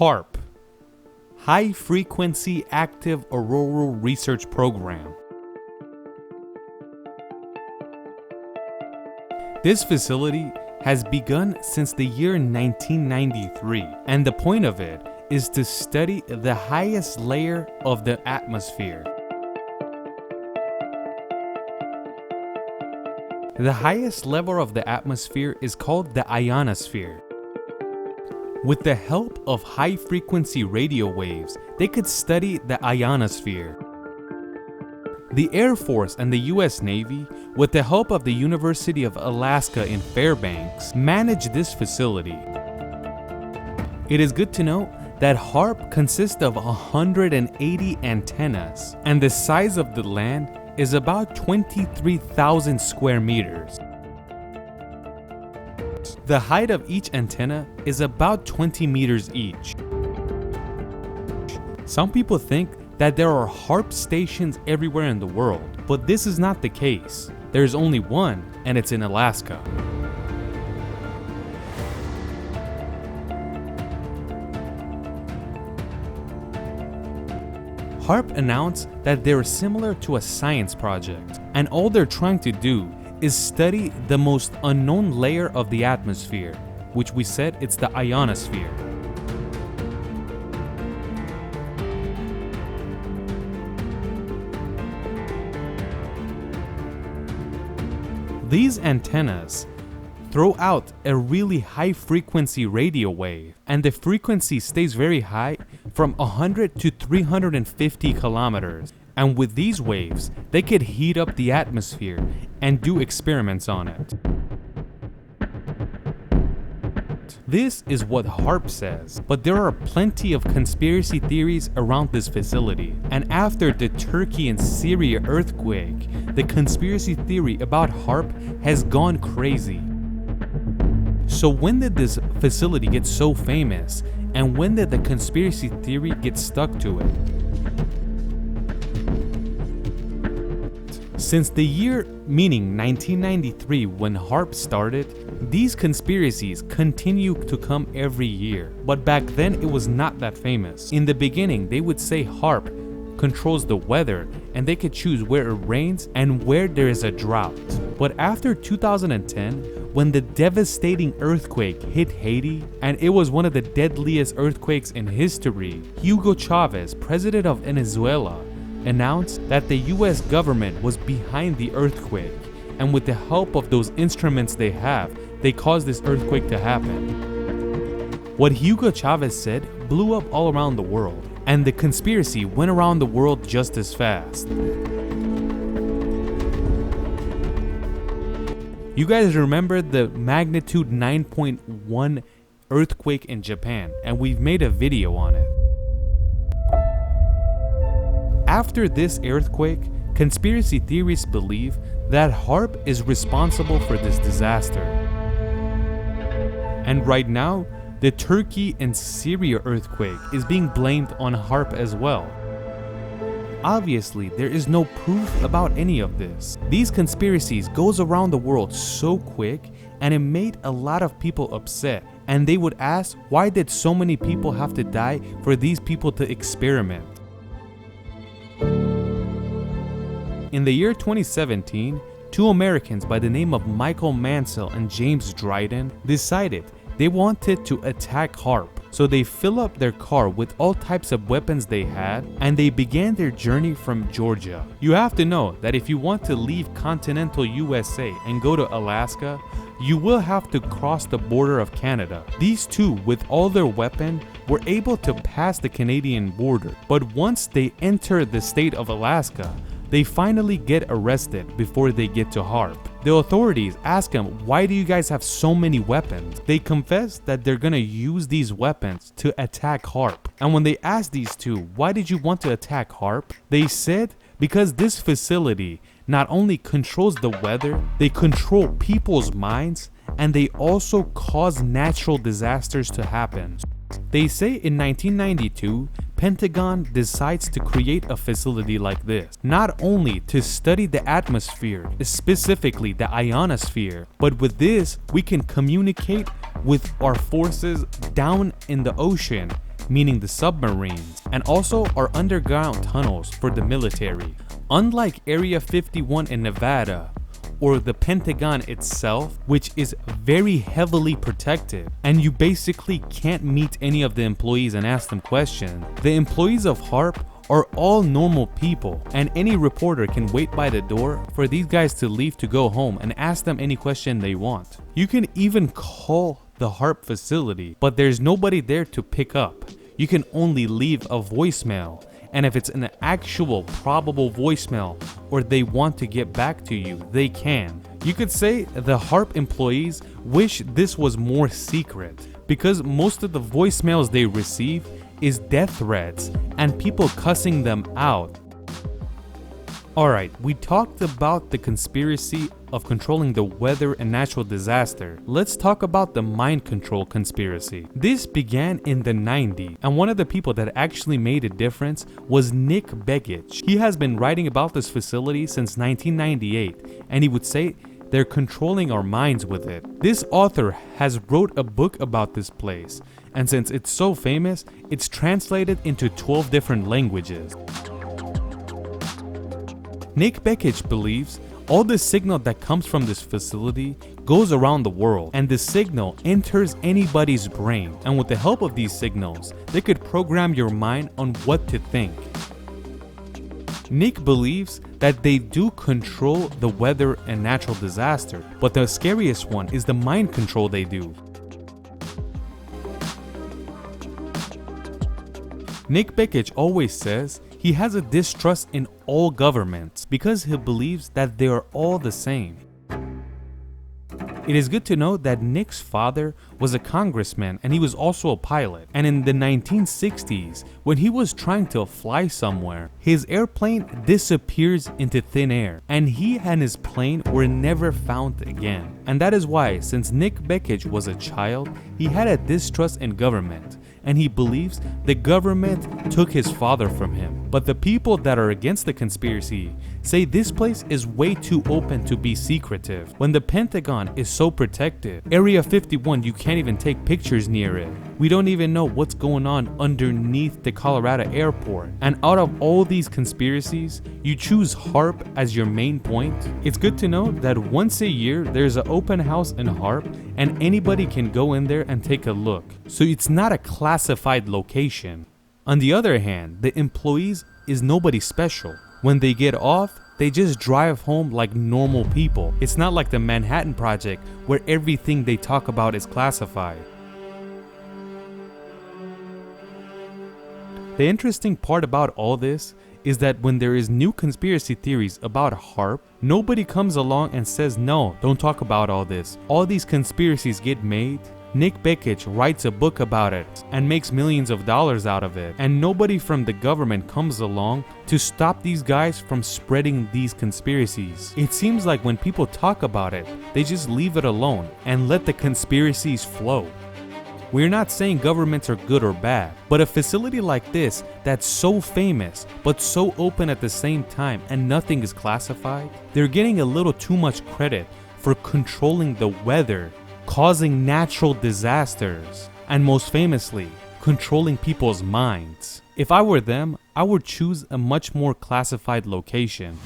HAARP, High Frequency Active Auroral Research Program. This facility has begun since the year 1993, and the point of it is to study the highest layer of the atmosphere. The highest level of the atmosphere is called the ionosphere. With the help of high-frequency radio waves, they could study the ionosphere. The Air Force and the US Navy, with the help of the University of Alaska in Fairbanks, manage this facility. It is good to know that HAARP consists of 180 antennas, and the size of the land is about 23,000 square meters. The height of each antenna is about 20 meters each. Some people think that there are HAARP stations everywhere in the world, but this is not the case. There's only one, and it's in Alaska. HAARP announced that they're similar to a science project, and all they're trying to do is study the most unknown layer of the atmosphere, which we said it's the ionosphere. These antennas throw out a really high frequency radio wave, and the frequency stays very high from 100 to 350 kilometers. And with these waves, they could heat up the atmosphere and do experiments on it. This is what HAARP says, but there are plenty of conspiracy theories around this facility. And after the Turkey and Syria earthquake, the conspiracy theory about HAARP has gone crazy. So when did this facility get so famous, and when did the conspiracy theory get stuck to it? Since the year, meaning 1993, when HAARP started, these conspiracies continue to come every year. But back then it was not that famous. In the beginning, they would say HAARP controls the weather and they could choose where it rains and where there is a drought. But after 2010, when the devastating earthquake hit Haiti, and it was one of the deadliest earthquakes in history, Hugo Chavez, president of Venezuela, announced that the US government was behind the earthquake, and with the help of those instruments they have, they caused this earthquake to happen. What Hugo Chavez said blew up all around the world, and the conspiracy went around the world just as fast. You guys remember the magnitude 9.1 earthquake in Japan, and we've made a video on it. After this earthquake, conspiracy theorists believe that HAARP is responsible for this disaster. And right now, the Turkey and Syria earthquake is being blamed on HAARP as well. Obviously, there is no proof about any of this. These conspiracies goes around the world so quick, and it made a lot of people upset. And they would ask, why did so many people have to die for these people to experiment? In the year 2017, two Americans by the name of Michael Mansell and James Dryden decided they wanted to attack HAARP. So they fill up their car with all types of weapons they had, and they began their journey from Georgia. You have to know that if you want to leave continental USA and go to Alaska, you will have to cross the border of Canada. These two, with all their weapons, were able to pass the Canadian border. But once they enter the state of Alaska, they finally get arrested before they get to HAARP. The authorities ask them, why do you guys have so many weapons? They confess that they're gonna use these weapons to attack HAARP. And when they asked these two, why did you want to attack HAARP? They said, because this facility not only controls the weather, they control people's minds, and they also cause natural disasters to happen. They say in 1992, Pentagon decides to create a facility like this, not only to study the atmosphere, specifically the ionosphere, but with this, we can communicate with our forces down in the ocean meaning the submarines, and also are underground tunnels for the military. Unlike Area 51 in Nevada, or the Pentagon itself, which is very heavily protected, and you basically can't meet any of the employees and ask them questions. The employees of HAARP are all normal people, and any reporter can wait by the door for these guys to leave to go home and ask them any question they want. You can even call the HAARP facility, but there's nobody there to pick up. You can only leave a voicemail, and if it's an actual probable voicemail or they want to get back to you, they can. You could say the HAARP employees wish this was more secret, because most of the voicemails they receive is death threats and people cussing them out. Alright, we talked about the conspiracy of controlling the weather and natural disaster. Let's talk about the mind control conspiracy. This began in the 90s, and one of the people that actually made a difference was Nick Begich. He has been writing about this facility since 1998, and he would say they're controlling our minds with it. This author has wrote a book about this place, and since it's so famous, it's translated into 12 different languages. Nick Begich believes all the signal that comes from this facility goes around the world, and the signal enters anybody's brain, and with the help of these signals, they could program your mind on what to think. Nick believes that they do control the weather and natural disaster, but the scariest one is the mind control they do. Nick Begich always says he has a distrust in all governments because he believes that they are all the same. It is good to know that Nick's father was a congressman and he was also a pilot. And in the 1960s, when he was trying to fly somewhere, his airplane disappears into thin air and he and his plane were never found again. And that is why, since Nick Begich was a child, he had a distrust in government, and he believes the government took his father from him. But the people that are against the conspiracy say this place is way too open to be secretive. When the Pentagon is so protected, Area 51, you can't even take pictures near it. We don't even know what's going on underneath the Colorado airport. And out of all these conspiracies, you choose HAARP as your main point. It's good to know that once a year there's an open house in HAARP and anybody can go in there and take a look. So it's not a classified location. On the other hand, the employees is nobody special. When they get off, they just drive home like normal people. It's not like the Manhattan Project where everything they talk about is classified. The interesting part about all this is that when there is new conspiracy theories about HAARP, nobody comes along and says, no, don't talk about all this. All these conspiracies get made. Nick Begich writes a book about it and makes millions of dollars out of it, and nobody from the government comes along to stop these guys from spreading these conspiracies. It seems like when people talk about it, they just leave it alone and let the conspiracies flow. We're not saying governments are good or bad, but a facility like this that's so famous but so open at the same time and nothing is classified, they're getting a little too much credit for controlling the weather, causing natural disasters, and most famously, controlling people's minds. If I were them, I would choose a much more classified location.